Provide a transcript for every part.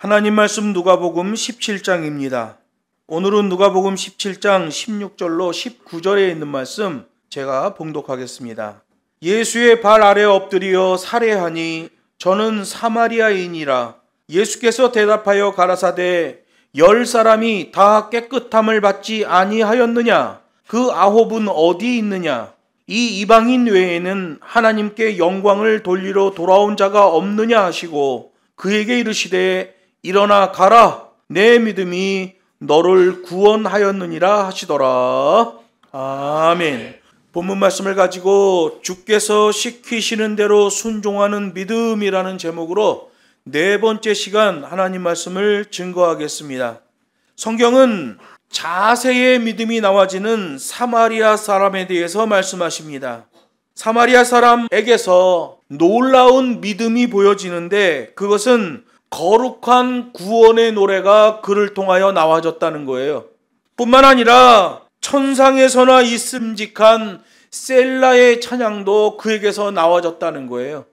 하나님 말씀 누가복음 17장입니다. 오늘은 누가복음 17장 16절로 19절에 있는 말씀 제가 봉독하겠습니다. 예수의 발 아래 엎드려 살해하니 저는 사마리아인이라. 예수께서 대답하여 가라사대 10사람이 다 깨끗함을 받지 아니하였느냐? 그 9은 어디 있느냐? 이 이방인 외에는 하나님께 영광을 돌리러 돌아온 자가 없느냐 하시고 그에게 이르시되 일어나 가라, 내 믿음이 너를 구원하였느니라 하시더라. 아멘. 본문 말씀을 가지고 주께서 시키시는 대로 순종하는 믿음이라는 제목으로 네 번째 시간 하나님 말씀을 증거하겠습니다. 성경은 자세의 믿음이 나와지는 사마리아 사람에 대해서 말씀하십니다. 사마리아 사람에게서 놀라운 믿음이 보여지는데 그것은 거룩한 구원의 노래가 그를 통하여 나와졌다는 거예요. 뿐만 아니라 천상에서나 있음직한 셀라의 찬양도 그에게서 나와졌다는 거예요.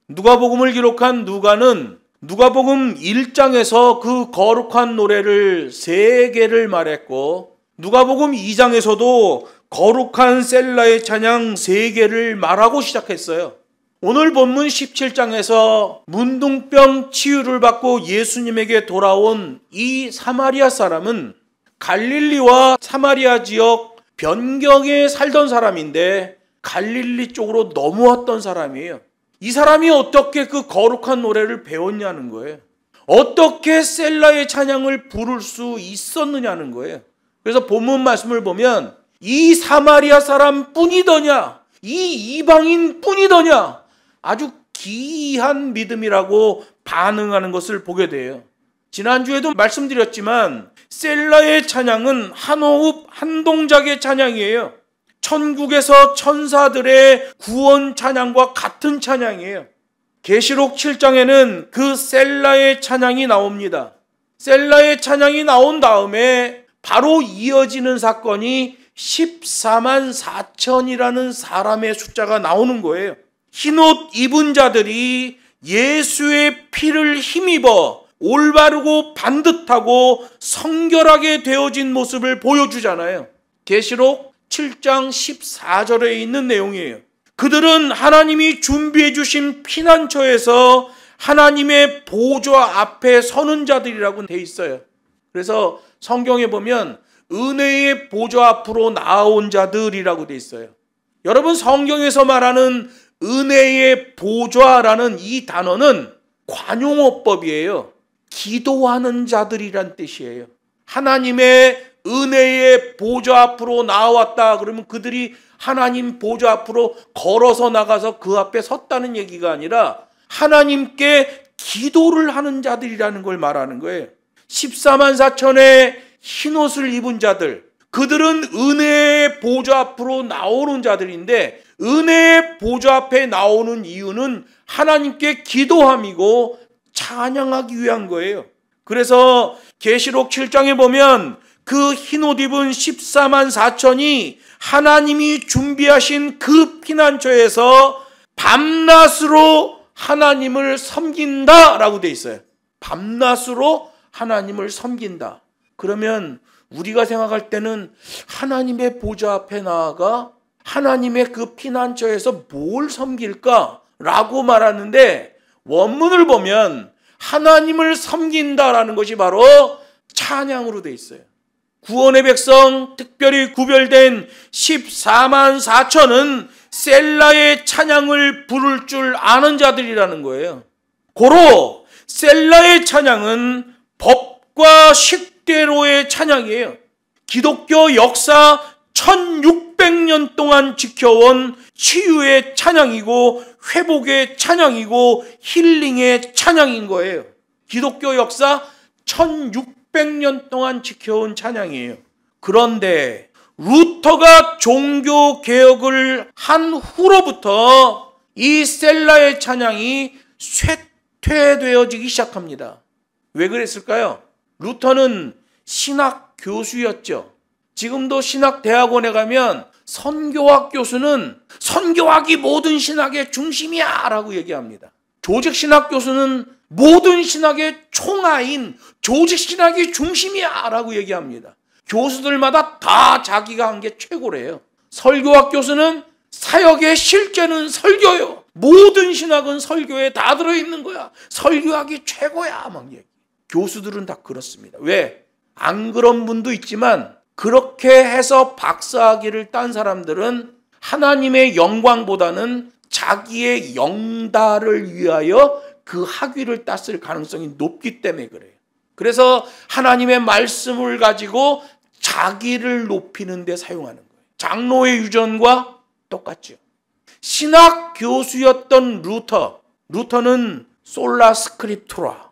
누가복음을 기록한 누가는 누가복음 1장에서 그 거룩한 노래를 3개를 말했고 누가복음 2장에서도 거룩한 셀라의 찬양 3개를 말하고 시작했어요. 오늘 본문 17장에서 문둥병 치유를 받고 예수님에게 돌아온 이 사마리아 사람은 갈릴리와 사마리아 지역 변경에 살던 사람인데 갈릴리 쪽으로 넘어왔던 사람이에요. 이 사람이 어떻게 그 거룩한 노래를 배웠냐는 거예요. 어떻게 셀라의 찬양을 부를 수 있었느냐는 거예요. 그래서 본문 말씀을 보면 이 사마리아 사람 뿐이더냐, 이 이방인 뿐이더냐, 아주 기이한 믿음이라고 반응하는 것을 보게 돼요. 지난주에도 말씀드렸지만 셀라의 찬양은 한 호흡 한 동작의 찬양이에요. 천국에서 천사들의 구원 찬양과 같은 찬양이에요. 계시록 7장에는 그 셀라의 찬양이 나옵니다. 셀라의 찬양이 나온 다음에 바로 이어지는 사건이 14만 4천이라는 사람의 숫자가 나오는 거예요. 흰옷 입은 자들이 예수의 피를 힘입어 올바르고 반듯하고 성결하게 되어진 모습을 보여주잖아요. 계시록 7장 14절에 있는 내용이에요. 그들은 하나님이 준비해 주신 피난처에서 하나님의 보좌 앞에 서는 자들이라고 돼 있어요. 그래서 성경에 보면 은혜의 보좌 앞으로 나온 자들이라고 돼 있어요. 여러분, 성경에서 말하는 은혜의 보좌라는 이 단어는 관용어법이에요. 기도하는 자들이란 뜻이에요. 하나님의 은혜의 보좌 앞으로 나왔다 그러면 그들이 하나님 보좌 앞으로 걸어서 나가서 그 앞에 섰다는 얘기가 아니라 하나님께 기도를 하는 자들이라는 걸 말하는 거예요. 14만 4천의 흰옷을 입은 자들, 그들은 은혜의 보좌 앞으로 나오는 자들인데 은혜의 보좌 앞에 나오는 이유는 하나님께 기도함이고 찬양하기 위한 거예요. 그래서 계시록 7장에 보면 그 흰옷 입은 14만 4천이 하나님이 준비하신 그 피난처에서 밤낮으로 하나님을 섬긴다라고 돼 있어요. 밤낮으로 하나님을 섬긴다. 그러면 우리가 생각할 때는 하나님의 보좌 앞에 나아가 하나님의 그 피난처에서 뭘 섬길까라고 말하는데 원문을 보면 하나님을 섬긴다라는 것이 바로 찬양으로 돼 있어요. 구원의 백성, 특별히 구별된 14만 4천은 셀라의 찬양을 부를 줄 아는 자들이라는 거예요. 고로 셀라의 찬양은 법과 식대로의 찬양이에요. 기독교 역사 1600년 동안 지켜온 치유의 찬양이고 회복의 찬양이고 힐링의 찬양인 거예요. 기독교 역사 1600년 동안 지켜온 찬양이에요. 그런데 루터가 종교 개혁을 한 후로부터 이 셀라의 찬양이 쇠퇴되어지기 시작합니다. 왜 그랬을까요? 루터는 신학 교수였죠. 지금도 신학대학원에 가면 선교학 교수는 선교학이 모든 신학의 중심이야 라고 얘기합니다. 조직신학 교수는 모든 신학의 총아인 조직 신학이 중심이야 라고 얘기합니다. 교수들마다 다 자기가 한 게 최고래요. 설교학 교수는 사역의 실제는 설교요. 모든 신학은 설교에 다 들어있는 거야. 설교학이 최고야. 막 얘기. 교수들은 다 그렇습니다. 왜? 안 그런 분도 있지만 그렇게 해서 박사학위를 딴 사람들은 하나님의 영광보다는 자기의 영달을 위하여 그 학위를 땄을 가능성이 높기 때문에 그래요. 그래서 하나님의 말씀을 가지고 자기를 높이는 데 사용하는 거예요. 장로의 유전과 똑같죠. 신학 교수였던 루터는 솔라 스크립투라,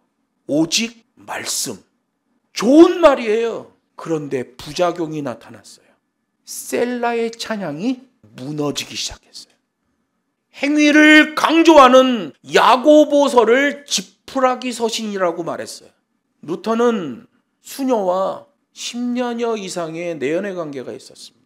오직 말씀. 좋은 말이에요. 그런데 부작용이 나타났어요. 셀라의 찬양이 무너지기 시작했어요. 행위를 강조하는 야고보서를 지푸라기 서신이라고 말했어요. 루터는 수녀와 10년여 이상의 내연의 관계가 있었습니다.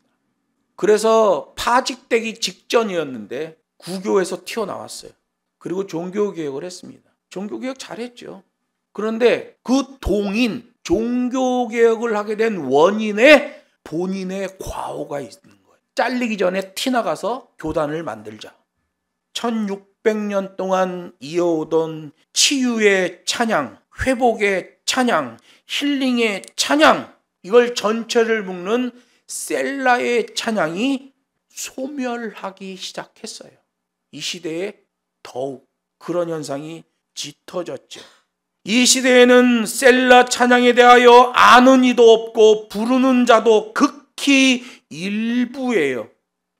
그래서 파직되기 직전이었는데 구교에서 튀어나왔어요. 그리고 종교개혁을 했습니다. 종교개혁 잘했죠. 그런데 그 동인 종교개혁을 하게 된 원인에 본인의 과오가 있는 거예요. 잘리기 전에 티나가서 교단을 만들자. 1600년 동안 이어오던 치유의 찬양, 회복의 찬양, 힐링의 찬양, 이걸 전체를 묶는 셀라의 찬양이 소멸하기 시작했어요. 이 시대에 더욱 그런 현상이 짙어졌죠. 이 시대에는 셀라 찬양에 대하여 아는 이도 없고 부르는 자도 극히 일부예요.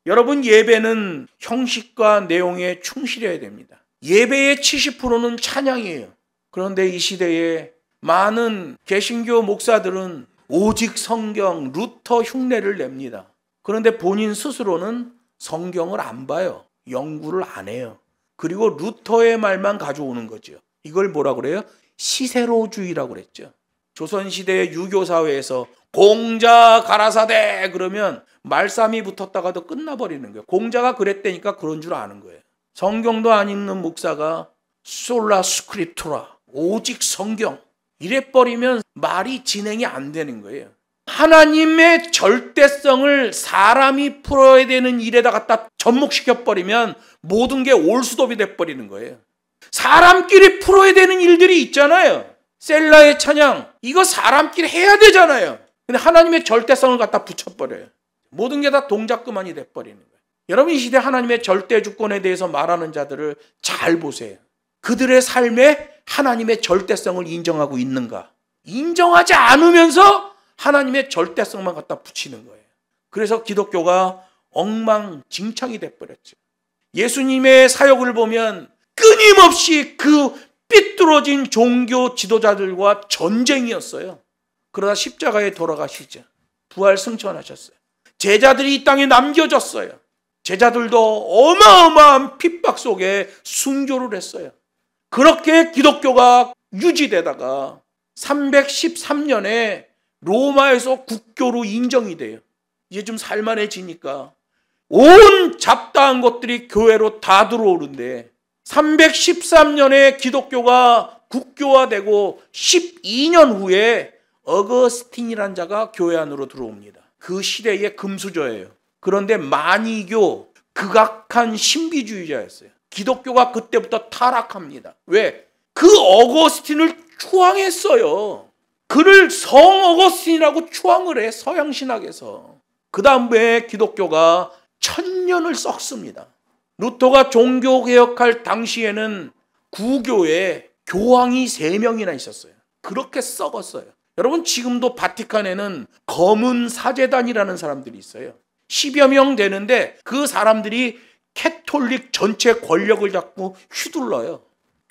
여러분, 예배는 형식과 내용에 충실해야 됩니다. 예배의 70%는 찬양이에요. 그런데 이 시대에 많은 개신교 목사들은 오직 성경, 루터 흉내를 냅니다. 그런데 본인 스스로는 성경을 안 봐요. 연구를 안 해요. 그리고 루터의 말만 가져오는 거죠. 이걸 뭐라 그래요? 시세로주의라고 그랬죠. 조선시대의 유교사회에서 공자 가라사대 그러면 말싸움이 붙었다가도 끝나버리는 거예요. 공자가 그랬다니까 그런 줄 아는 거예요. 성경도 안 읽는 목사가 솔라 스크립투라, 오직 성경 이래버리면 말이 진행이 안 되는 거예요. 하나님의 절대성을 사람이 풀어야 되는 일에다 갖다 접목시켜버리면 모든 게 올수톱이 돼버리는 거예요. 사람끼리 풀어야 되는 일들이 있잖아요. 셀라의 찬양, 이거 사람끼리 해야 되잖아요. 근데 하나님의 절대성을 갖다 붙여버려요. 모든 게 다 동작 그만이 돼버리는 거예요. 여러분, 이 시대 하나님의 절대 주권에 대해서 말하는 자들을 잘 보세요. 그들의 삶에 하나님의 절대성을 인정하고 있는가? 인정하지 않으면서 하나님의 절대성만 갖다 붙이는 거예요. 그래서 기독교가 엉망진창이 돼버렸죠. 예수님의 사역을 보면 끊임없이 그 삐뚤어진 종교 지도자들과 전쟁이었어요. 그러다 십자가에 돌아가시죠. 부활 승천하셨어요. 제자들이 이 땅에 남겨졌어요. 제자들도 어마어마한 핍박 속에 순교를 했어요. 그렇게 기독교가 유지되다가 313년에 로마에서 국교로 인정이 돼요. 이제 좀 살만해지니까 온 잡다한 것들이 교회로 다 들어오는데 313년에 기독교가 국교화되고 12년 후에 어거스틴이라는 자가 교회 안으로 들어옵니다. 그 시대의 금수저예요. 그런데 만이교, 극악한 신비주의자였어요. 기독교가 그때부터 타락합니다. 왜? 그 어거스틴을 추앙했어요. 그를 성 어거스틴이라고 추앙을 해, 서양신학에서. 그 다음에 기독교가 1000년을 썩습니다. 루터가 종교개혁할 당시에는 구교에 교황이 3명이나 있었어요. 그렇게 썩었어요. 여러분, 지금도 바티칸에는 검은 사제단이라는 사람들이 있어요. 10여 명 되는데 그 사람들이 캐톨릭 전체 권력을 잡고 휘둘러요.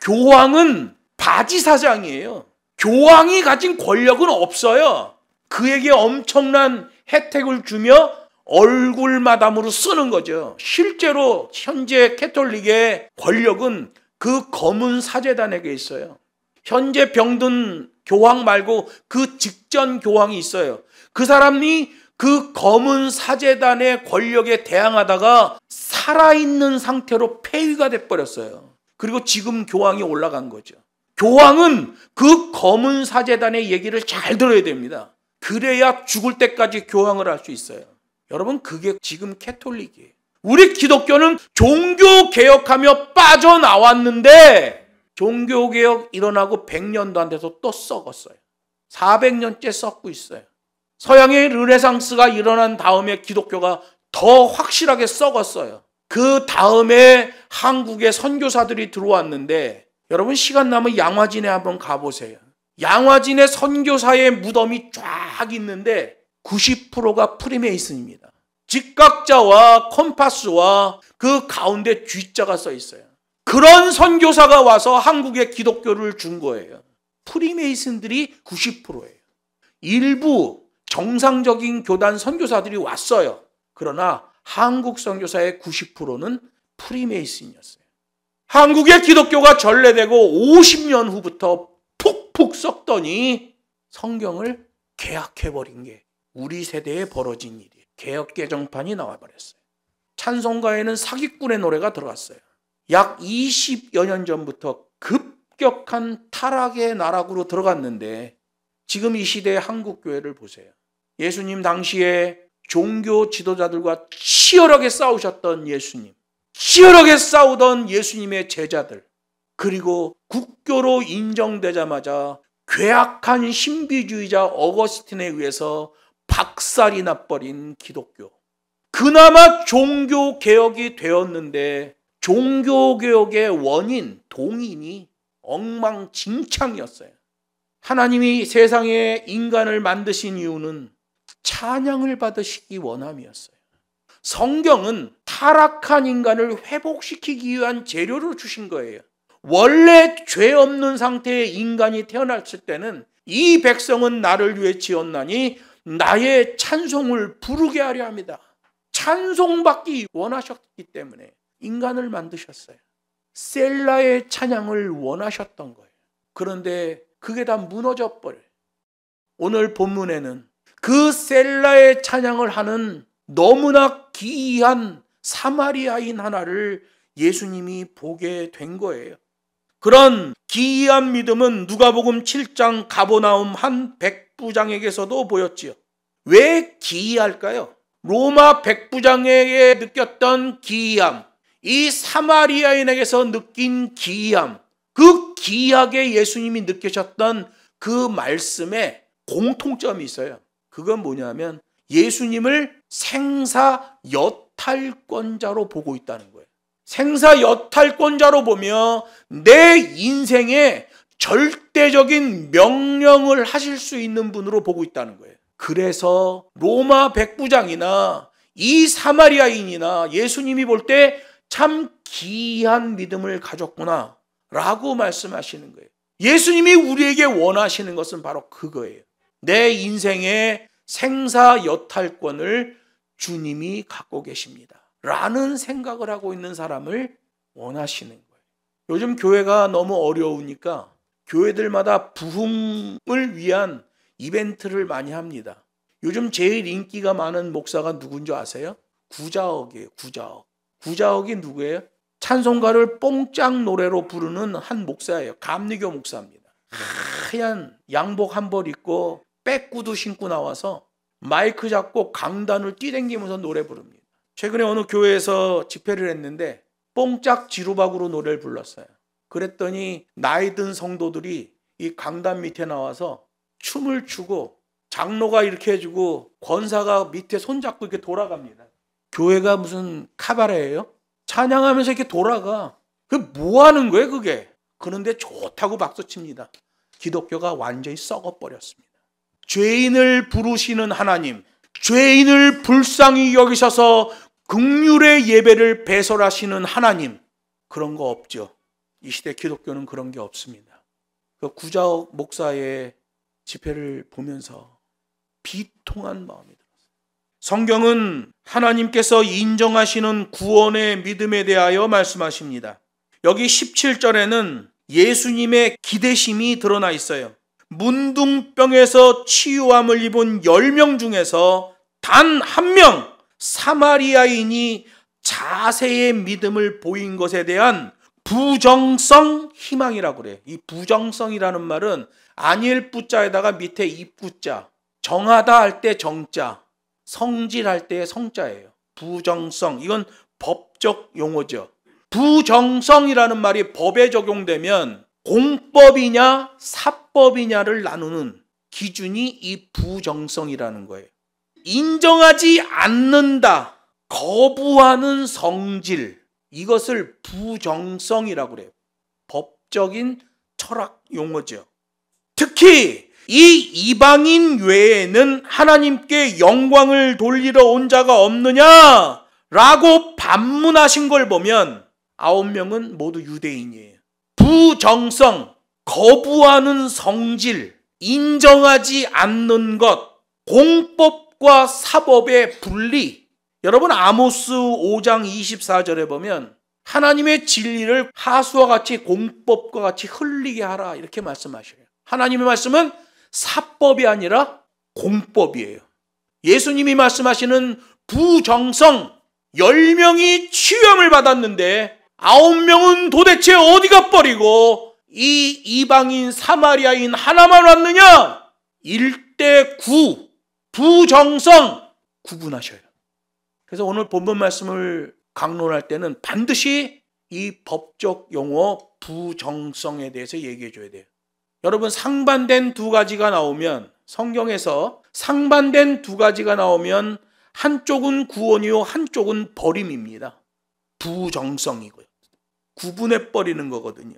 교황은 바지사장이에요. 교황이 가진 권력은 없어요. 그에게 엄청난 혜택을 주며 얼굴 마담으로 쓰는 거죠. 실제로 현재 캐톨릭의 권력은 그 검은 사제단에게 있어요. 현재 병든 교황 말고 그 직전 교황이 있어요. 그 사람이 그 검은 사제단의 권력에 대항하다가 살아있는 상태로 폐위가 돼버렸어요. 그리고 지금 교황이 올라간 거죠. 교황은 그 검은 사제단의 얘기를 잘 들어야 됩니다. 그래야 죽을 때까지 교황을 할 수 있어요. 여러분, 그게 지금 캐톨릭이에요. 우리 기독교는 종교개혁하며 빠져나왔는데 종교개혁 일어나고 100년도 안 돼서 또 썩었어요. 400년째 썩고 있어요. 서양의 르네상스가 일어난 다음에 기독교가 더 확실하게 썩었어요. 그 다음에 한국에 선교사들이 들어왔는데 여러분, 시간 나면 양화진에 한번 가보세요. 양화진에 선교사의 무덤이 쫙 있는데 90%가 프리메이슨입니다. 직각자와 컴파스와 그 가운데 G자가 써 있어요. 그런 선교사가 와서 한국에 기독교를 준 거예요. 프리메이슨들이 90%예요. 일부 정상적인 교단 선교사들이 왔어요. 그러나 한국 선교사의 90%는 프리메이슨이었어요. 한국의 기독교가 전래되고 50년 후부터 푹푹 썩더니 성경을 개혁해버린 게 우리 세대에 벌어진 일이에요. 개혁 개정판이 나와버렸어요. 찬송가에는 사기꾼의 노래가 들어갔어요. 약 20여 년 전부터 급격한 타락의 나락으로 들어갔는데 지금 이 시대의 한국교회를 보세요. 예수님 당시에 종교 지도자들과 치열하게 싸우셨던 예수님, 치열하게 싸우던 예수님의 제자들, 그리고 국교로 인정되자마자 괴악한 신비주의자 어거스틴에 의해서 박살이 나버린 기독교. 그나마 종교개혁이 되었는데 종교개혁의 원인, 동인이 엉망진창이었어요. 하나님이 세상에 인간을 만드신 이유는 찬양을 받으시기 원함이었어요. 성경은 타락한 인간을 회복시키기 위한 재료를 주신 거예요. 원래 죄 없는 상태의 인간이 태어났을 때는 이 백성은 나를 위해 지었나니 나의 찬송을 부르게 하려 합니다. 찬송받기 원하셨기 때문에 인간을 만드셨어요. 셀라의 찬양을 원하셨던 거예요. 그런데 그게 다 무너져 버려요. 오늘 본문에는 그 셀라의 찬양을 하는 너무나 기이한 사마리아인 하나를 예수님이 보게 된 거예요. 그런 기이한 믿음은 누가복음 7장 가버나움 한 백부장에게서도 보였지요. 왜 기이할까요? 로마 백부장에게 느꼈던 기이함, 이 사마리아인에게서 느낀 기이함, 그 기이하게 예수님이 느끼셨던 그 말씀에 공통점이 있어요. 그건 뭐냐면 예수님을 생사여탈권자로 보고 있다는 거예요. 생사여탈권자로 보며 내 인생에 절대적인 명령을 하실 수 있는 분으로 보고 있다는 거예요. 그래서 로마 백부장이나 이 사마리아인이나 예수님이 볼 때 참 기이한 믿음을 가졌구나 라고 말씀하시는 거예요. 예수님이 우리에게 원하시는 것은 바로 그거예요. 내 인생의 생사여탈권을 주님이 갖고 계십니다 라는 생각을 하고 있는 사람을 원하시는 거예요. 요즘 교회가 너무 어려우니까 교회들마다 부흥을 위한 이벤트를 많이 합니다. 요즘 제일 인기가 많은 목사가 누군지 아세요? 구자옥이에요. 구자옥이 누구예요? 찬송가를 뽕짝 노래로 부르는 한 목사예요. 감리교 목사입니다. 하얀 양복 한 벌 입고 백구두 신고 나와서 마이크 잡고 강단을 뛰댕기면서 노래 부릅니다. 최근에 어느 교회에서 집회를 했는데 뽕짝 지루박으로 노래를 불렀어요. 그랬더니 나이 든 성도들이 이 강단 밑에 나와서 춤을 추고 장로가 이렇게 해주고 권사가 밑에 손잡고 이렇게 돌아갑니다. 교회가 무슨 카바레예요? 찬양하면서 이렇게 돌아가. 그게 뭐 하는 거예요 그게? 그런데 좋다고 박수칩니다. 기독교가 완전히 썩어버렸습니다. 죄인을 부르시는 하나님, 죄인을 불쌍히 여기셔서 긍휼의 예배를 배설하시는 하나님, 그런 거 없죠. 이 시대 기독교는 그런 게 없습니다. 그 구자옥 목사의 집회를 보면서 비통한 마음이 들었어요. 성경은 하나님께서 인정하시는 구원의 믿음에 대하여 말씀하십니다. 여기 17절에는 예수님의 기대심이 드러나 있어요. 문둥병에서 치유함을 입은 10명 중에서 단 한 명 사마리아인이 자세의 믿음을 보인 것에 대한 부정성 희망이라고 그래요. 이 부정성이라는 말은 아니엘 부자에다가 밑에 입구자, 정하다 할 때 정자, 성질할 때의 성자예요. 부정성, 이건 법적 용어죠. 부정성이라는 말이 법에 적용되면 공법이냐 사법이냐를 나누는 기준이 이 부정성이라는 거예요. 인정하지 않는다, 거부하는 성질, 이것을 부정성이라고 그래요. 법적인 철학 용어죠. 특히 이 이방인 외에는 하나님께 영광을 돌리러 온 자가 없느냐라고 반문하신 걸 보면 9명은 모두 유대인이에요. 부정성, 거부하는 성질, 인정하지 않는 것, 공법과 사법의 분리. 여러분 아모스 5장 24절에 보면 하나님의 진리를 하수와 같이 공법과 같이 흘리게 하라 이렇게 말씀하셔요. 하나님의 말씀은 사법이 아니라 공법이에요. 예수님이 말씀하시는 부정성, 10명이 치유함을 받았는데 9명은 도대체 어디 가버리고 이 이방인 사마리아인 하나만 왔느냐? 1대 9, 부정성 구분하셔요. 그래서 오늘 본문 말씀을 강론할 때는 반드시 이 법적 용어 부정성에 대해서 얘기해 줘야 돼요. 여러분 상반된 두 가지가 나오면, 성경에서 상반된 두 가지가 나오면 한쪽은 구원이요 한쪽은 버림입니다. 부정성이고요. 구분해 버리는 거거든요.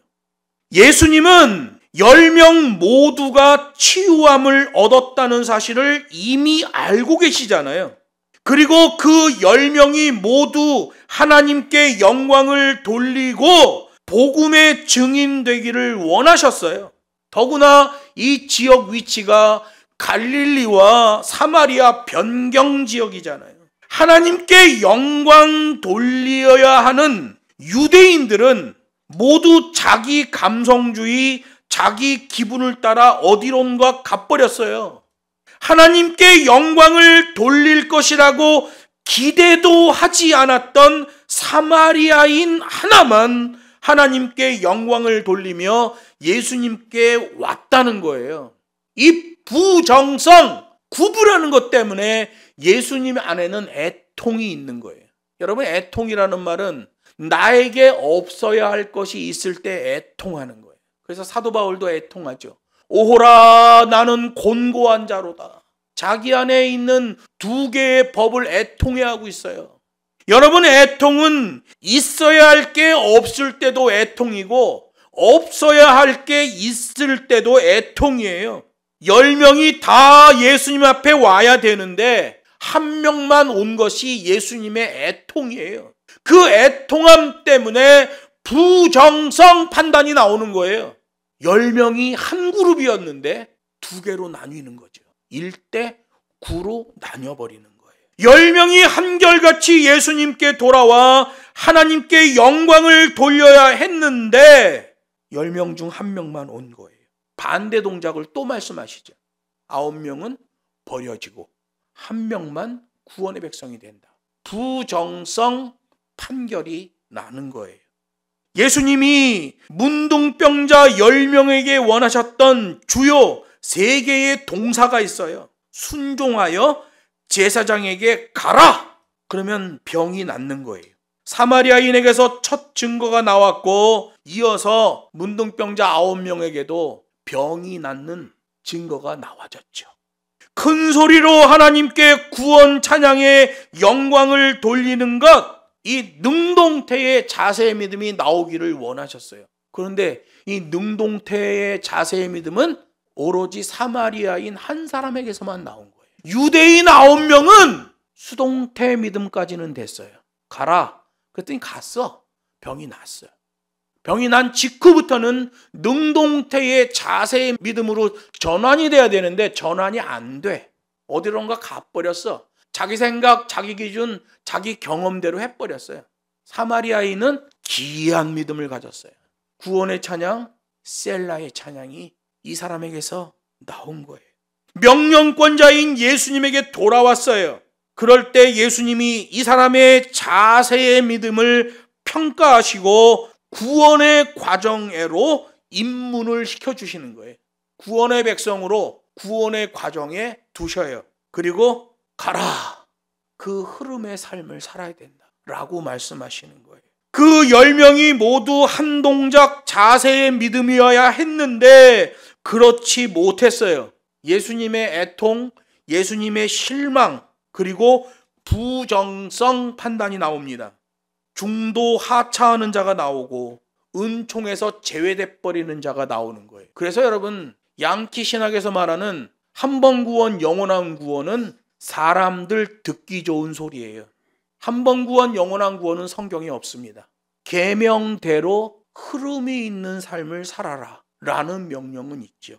예수님은 10명 모두가 치유함을 얻었다는 사실을 이미 알고 계시잖아요. 그리고 그 10명이 모두 하나님께 영광을 돌리고 복음의 증인 되기를 원하셨어요. 더구나 이 지역 위치가 갈릴리와 사마리아 변경 지역이잖아요. 하나님께 영광 돌려야 하는 유대인들은 모두 자기 감성주의, 자기 기분을 따라 어디론가 가버렸어요. 하나님께 영광을 돌릴 것이라고 기대도 하지 않았던 사마리아인 하나만 하나님께 영광을 돌리며 예수님께 왔다는 거예요. 이 부정성, 구분하는 것 때문에 예수님 안에는 애통이 있는 거예요. 여러분, 애통이라는 말은 나에게 없어야 할 것이 있을 때 애통하는 거예요. 그래서 사도 바울도 애통하죠. 오호라 나는 곤고한 자로다. 자기 안에 있는 두 개의 법을 애통해하고 있어요. 여러분, 애통은 있어야 할 게 없을 때도 애통이고 없어야 할 게 있을 때도 애통이에요. 10명이 다 예수님 앞에 와야 되는데 한 명만 온 것이 예수님의 애통이에요. 그 애통함 때문에 부정성 판단이 나오는 거예요. 10명이 한 그룹이었는데 두 개로 나뉘는 거죠. 1대 9로 나뉘어버리는 거예요. 10명이 한결같이 예수님께 돌아와 하나님께 영광을 돌려야 했는데 10명 중 한 명만 온 거예요. 반대 동작을 또 말씀하시죠. 9명은 버려지고 한 명만 구원의 백성이 된다. 부정성 판결이 나는 거예요. 예수님이 문둥병자 10명에게 원하셨던 주요 3개의 동사가 있어요. 순종하여 제사장에게 가라! 그러면 병이 낫는 거예요. 사마리아인에게서 첫 증거가 나왔고 이어서 문둥병자 9명에게도 병이 낫는 증거가 나와졌죠. 큰 소리로 하나님께 구원 찬양의 영광을 돌리는 것, 이 능동태의 자세의 믿음이 나오기를 원하셨어요. 그런데 이 능동태의 자세의 믿음은 오로지 사마리아인 한 사람에게서만 나온 거예요. 유대인 9명은 수동태 믿음까지는 됐어요. 가라. 그랬더니 갔어. 병이 났어요. 병이 난 직후부터는 능동태의 자세의 믿음으로 전환이 돼야 되는데 전환이 안 돼. 어디론가 가버렸어. 자기 생각, 자기 기준, 자기 경험대로 해버렸어요. 사마리아인은 기이한 믿음을 가졌어요. 구원의 찬양, 셀라의 찬양이 이 사람에게서 나온 거예요. 명령권자인 예수님에게 돌아왔어요. 그럴 때 예수님이 이 사람의 자세의 믿음을 평가하시고 구원의 과정으로 입문을 시켜주시는 거예요. 구원의 백성으로 구원의 과정에 두셔요. 그리고 가라. 그 흐름의 삶을 살아야 된다 라고 말씀하시는 거예요. 그 10명이 모두 한 동작 자세의 믿음이어야 했는데 그렇지 못했어요. 예수님의 애통, 예수님의 실망, 그리고 부정성 판단이 나옵니다. 중도 하차하는 자가 나오고 은총에서 제외돼 버리는 자가 나오는 거예요. 그래서 여러분, 양키 신학에서 말하는 한 번 구원, 영원한 구원은 사람들 듣기 좋은 소리예요. 한 번 구원, 영원한 구원은 성경에 없습니다. 계명대로 흐름이 있는 삶을 살아라 라는 명령은 있죠.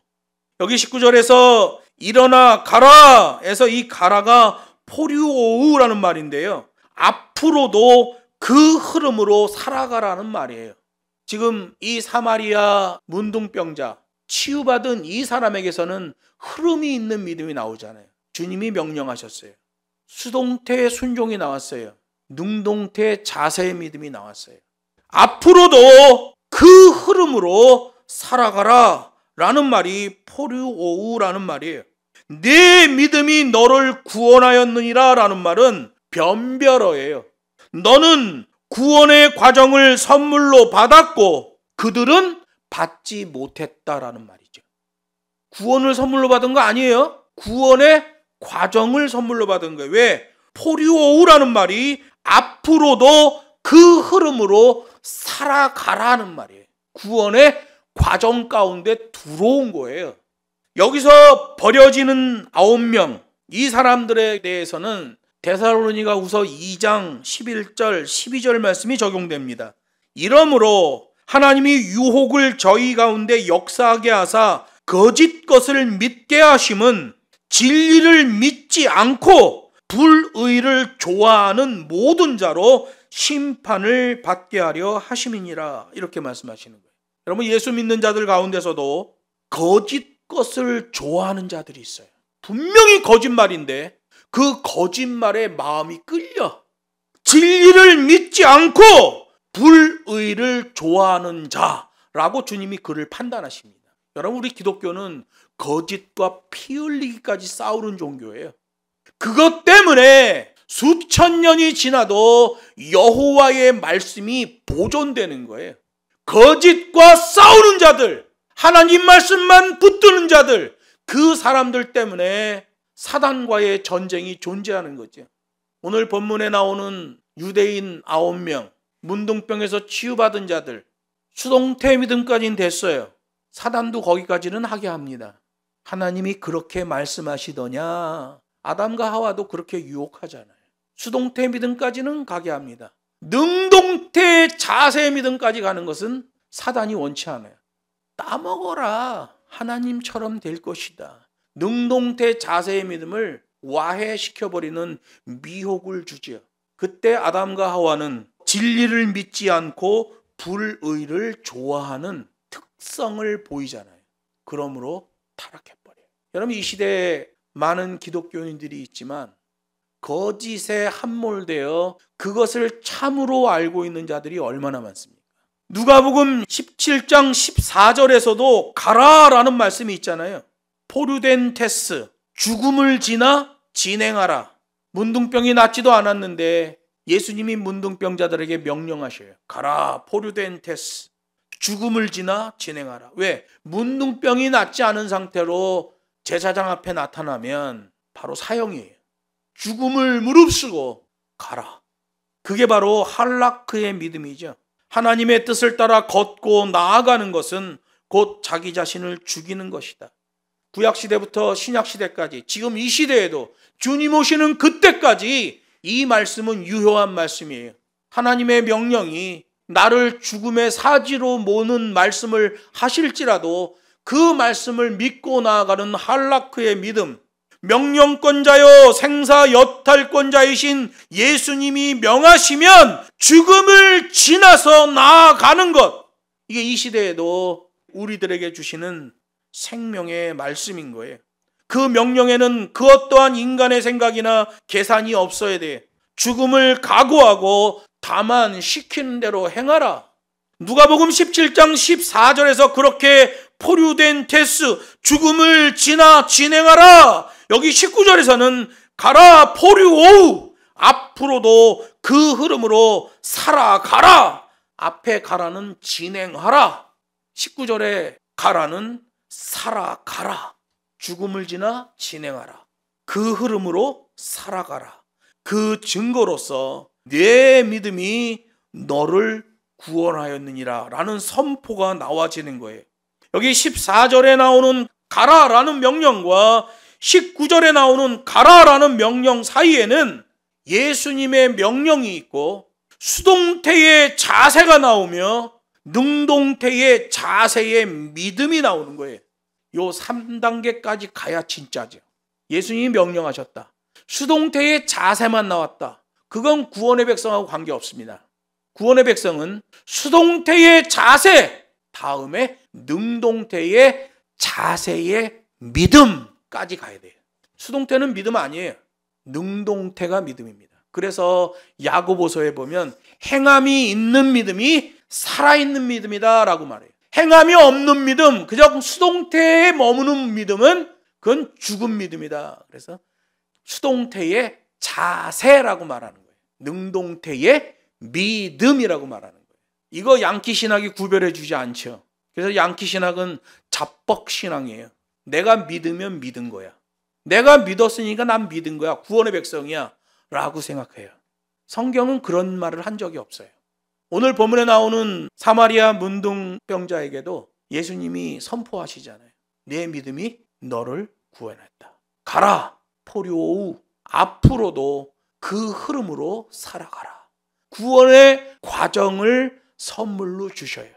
여기 19절에서 일어나 가라 에서 이 가라가 포류오우라는 말인데요, 앞으로도 그 흐름으로 살아가라는 말이에요. 지금 이 사마리아 문둥병자 치유받은 이 사람에게서는 흐름이 있는 믿음이 나오잖아요. 주님이 명령하셨어요. 수동태 순종이 나왔어요. 능동태 자세의 믿음이 나왔어요. 앞으로도 그 흐름으로 살아가라 라는 말이 포류오우라는 말이에요. 내 믿음이 너를 구원하였느니라 라는 말은 변별어예요. 너는 구원의 과정을 선물로 받았고 그들은 받지 못했다라는 말이죠. 구원을 선물로 받은 거 아니에요. 구원의 과정을 선물로 받은 거예요. 왜? 포류오우라는 말이 앞으로도 그 흐름으로 살아가라는 말이에요. 구원의 과정 가운데 들어온 거예요. 여기서 버려지는 9명, 이 사람들에 대해서는 데살로니가후서 2장 11절 12절 말씀이 적용됩니다. 이러므로 하나님이 유혹을 저희 가운데 역사하게 하사 거짓 것을 믿게 하심은 진리를 믿지 않고 불의를 좋아하는 모든 자로 심판을 받게 하려 하심이니라. 이렇게 말씀하시는 거예요. 여러분, 예수 믿는 자들 가운데서도 거짓 것을 좋아하는 자들이 있어요. 분명히 거짓말인데 그 거짓말에 마음이 끌려 진리를 믿지 않고 불의를 좋아하는 자라고 주님이 그를 판단하십니다. 여러분, 우리 기독교는 거짓과 피 흘리기까지 싸우는 종교예요. 그것 때문에 수천 년이 지나도 여호와의 말씀이 보존되는 거예요. 거짓과 싸우는 자들, 하나님 말씀만 붙드는 자들, 그 사람들 때문에 사단과의 전쟁이 존재하는 거죠. 오늘 본문에 나오는 유대인 9명, 문둥병에서 치유받은 자들, 수동태 믿음까지는 됐어요. 사단도 거기까지는 하게 합니다. 하나님이 그렇게 말씀하시더냐? 아담과 하와도 그렇게 유혹하잖아요. 수동태 믿음까지는 가게 합니다. 능동태 자세 믿음까지 가는 것은 사단이 원치 않아요. 따먹어라. 하나님처럼 될 것이다. 능동태 자세의 믿음을 와해시켜버리는 미혹을 주지요. 그때 아담과 하와는 진리를 믿지 않고 불의를 좋아하는 특성을 보이잖아요. 그러므로 타락해버려요. 여러분, 이 시대에 많은 기독교인들이 있지만 거짓에 함몰되어 그것을 참으로 알고 있는 자들이 얼마나 많습니까? 누가복음 17장 14절에서도 가라라는 말씀이 있잖아요. 포류된 테스, 죽음을 지나 진행하라. 문둥병이 낫지도 않았는데 예수님이 문둥병자들에게 명령하셔요. 가라, 포류된 테스, 죽음을 지나 진행하라. 왜? 문둥병이 낫지 않은 상태로 제사장 앞에 나타나면 바로 사형이에요. 죽음을 무릅쓰고 가라. 그게 바로 할라크의 믿음이죠. 하나님의 뜻을 따라 걷고 나아가는 것은 곧 자기 자신을 죽이는 것이다. 구약시대부터 신약시대까지, 지금 이 시대에도 주님 오시는 그때까지 이 말씀은 유효한 말씀이에요. 하나님의 명령이 나를 죽음의 사지로 모는 말씀을 하실지라도 그 말씀을 믿고 나아가는 할라크의 믿음, 명령권자요 생사 여탈권자이신 예수님이 명하시면 죽음을 지나서 나아가는 것, 이게 이 시대에도 우리들에게 주시는 생명의 말씀인 거예요. 그 명령에는 그 어떠한 인간의 생각이나 계산이 없어야 돼. 죽음을 각오하고 다만 시키는 대로 행하라. 누가복음 17장 14절에서 그렇게 포류된 데스, 죽음을 지나 진행하라. 여기 19절에서는 가라 포류오우, 앞으로도 그 흐름으로 살아가라. 앞에 가라는 진행하라, 19절에 가라는 살아가라. 죽음을 지나 진행하라. 그 흐름으로 살아가라. 그 증거로서 내 믿음이 너를 구원하였느니라 라는 선포가 나와지는 거예요. 여기 14절에 나오는 가라라는 명령과 19절에 나오는 가라라는 명령 사이에는 예수님의 명령이 있고 수동태의 자세가 나오며 능동태의 자세의 믿음이 나오는 거예요. 요 3단계까지 가야 진짜죠. 예수님이 명령하셨다. 수동태의 자세만 나왔다. 그건 구원의 백성하고 관계없습니다. 구원의 백성은 수동태의 자세 다음에 능동태의 자세의 믿음까지 가야 돼요. 수동태는 믿음 아니에요. 능동태가 믿음입니다. 그래서 야고보서에 보면 행함이 있는 믿음이 살아있는 믿음이다 라고 말해요. 행함이 없는 믿음, 그저 수동태에 머무는 믿음은 그건 죽은 믿음이다. 그래서 수동태의 자세라고 말하는 거예요. 능동태의 믿음이라고 말하는 거예요. 이거 양키 신학이 구별해 주지 않죠. 그래서 양키 신학은 잡벅 신앙이에요. 내가 믿으면 믿은 거야. 내가 믿었으니까 난 믿은 거야. 구원의 백성이야 라고 생각해요. 성경은 그런 말을 한 적이 없어요. 오늘 본문에 나오는 사마리아 문둥병자에게도 예수님이 선포하시잖아요. 내 믿음이 너를 구원했다. 가라 포류오우, 앞으로도 그 흐름으로 살아가라. 구원의 과정을 선물로 주셔요.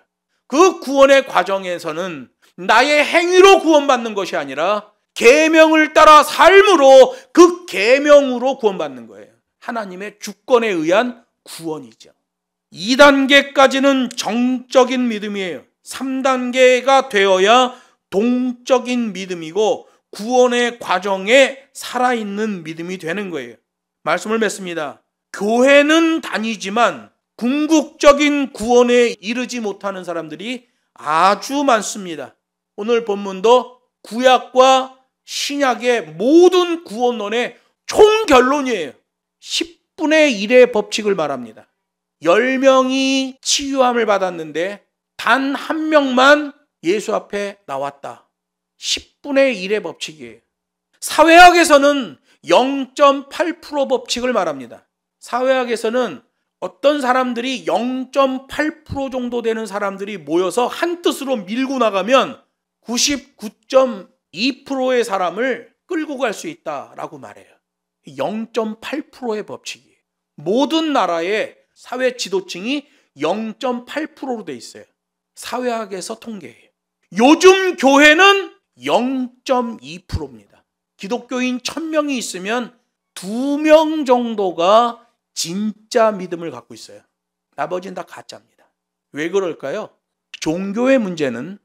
그 구원의 과정에서는 나의 행위로 구원받는 것이 아니라 계명을 따라 삶으로, 그 계명으로 구원받는 거예요. 하나님의 주권에 의한 구원이죠. 2단계까지는 정적인 믿음이에요. 3단계가 되어야 동적인 믿음이고 구원의 과정에 살아있는 믿음이 되는 거예요. 말씀을 맺습니다. 교회는 다니지만 궁극적인 구원에 이르지 못하는 사람들이 아주 많습니다. 오늘 본문도 구약과 신약의 모든 구원론의 총결론이에요. 10분의 1의 법칙을 말합니다. 10명이 치유함을 받았는데 단 한 명만 예수 앞에 나왔다. 10분의 1의 법칙이에요. 사회학에서는 0.8% 법칙을 말합니다. 사회학에서는 어떤 사람들이 0.8% 정도 되는 사람들이 모여서 한 뜻으로 밀고 나가면 99.2%의 사람을 끌고 갈 수 있다라고 말해요. 0.8%의 법칙이에요. 모든 나라의 사회 지도층이 0.8%로 돼 있어요. 사회학에서 통계해요. 요즘 교회는 0.2%입니다. 기독교인 1000명이 있으면 2명 정도가 진짜 믿음을 갖고 있어요. 나머지는 다 가짜입니다. 왜 그럴까요? 종교의 문제는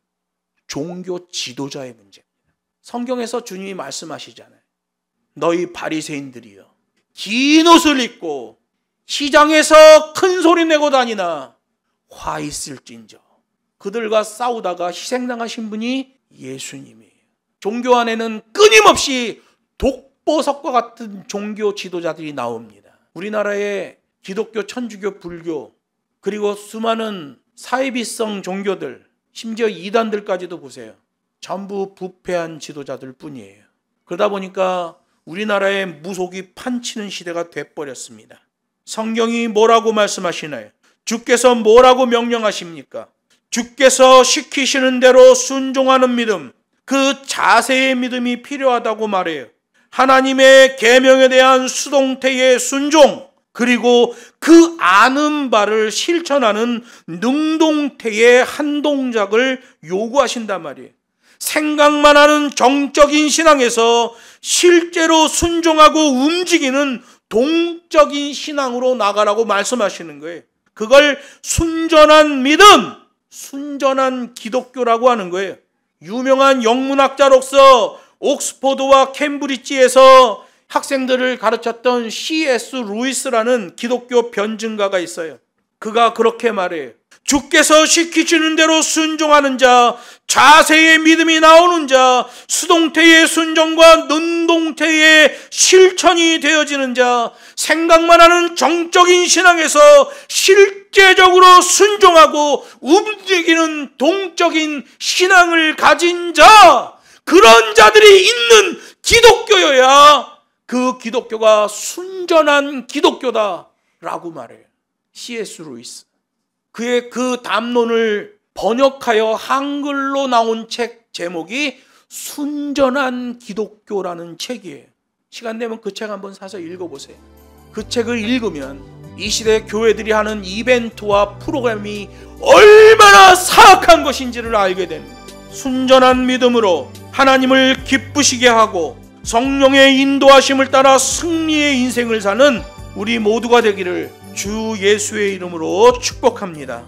종교 지도자의 문제입니다. 성경에서 주님이 말씀하시잖아요. 너희 바리새인들이여, 긴 옷을 입고 시장에서 큰 소리 내고 다니나 화 있을진저. 그들과 싸우다가 희생당하신 분이 예수님이에요. 종교 안에는 끊임없이 독보석과 같은 종교 지도자들이 나옵니다. 우리나라의 기독교, 천주교, 불교, 그리고 수많은 사이비성 종교들, 심지어 이단들까지도 보세요. 전부 부패한 지도자들 뿐이에요. 그러다 보니까 우리나라의 무속이 판치는 시대가 돼버렸습니다. 성경이 뭐라고 말씀하시나요? 주께서 뭐라고 명령하십니까? 주께서 시키시는 대로 순종하는 믿음, 그 자세의 믿음이 필요하다고 말해요. 하나님의 계명에 대한 수동태의 순종, 그리고 그 아는 바를 실천하는 능동태의 한 동작을 요구하신단 말이에요. 생각만 하는 정적인 신앙에서 실제로 순종하고 움직이는 동적인 신앙으로 나가라고 말씀하시는 거예요. 그걸 순전한 믿음, 순전한 기독교라고 하는 거예요. 유명한 영문학자로서 옥스퍼드와 캠브리지에서 학생들을 가르쳤던 C.S. 루이스라는 기독교 변증가가 있어요. 그가 그렇게 말해요. 주께서 시키시는 대로 순종하는 자, 자세의 믿음이 나오는 자, 수동태의 순종과 능동태의 실천이 되어지는 자, 생각만 하는 정적인 신앙에서 실제적으로 순종하고 움직이는 동적인 신앙을 가진 자, 그런 자들이 있는 기독교여야 그 기독교가 순전한 기독교다라고 말해요. C.S. 루이스. 그의 그 담론을 번역하여 한글로 나온 책 제목이 순전한 기독교라는 책이에요. 시간 되면 그 책 한번 사서 읽어보세요. 그 책을 읽으면 이 시대 교회들이 하는 이벤트와 프로그램이 얼마나 사악한 것인지를 알게 됩니다. 순전한 믿음으로 하나님을 기쁘시게 하고 성령의 인도하심을 따라 승리의 인생을 사는 우리 모두가 되기를 주 예수의 이름으로 축복합니다.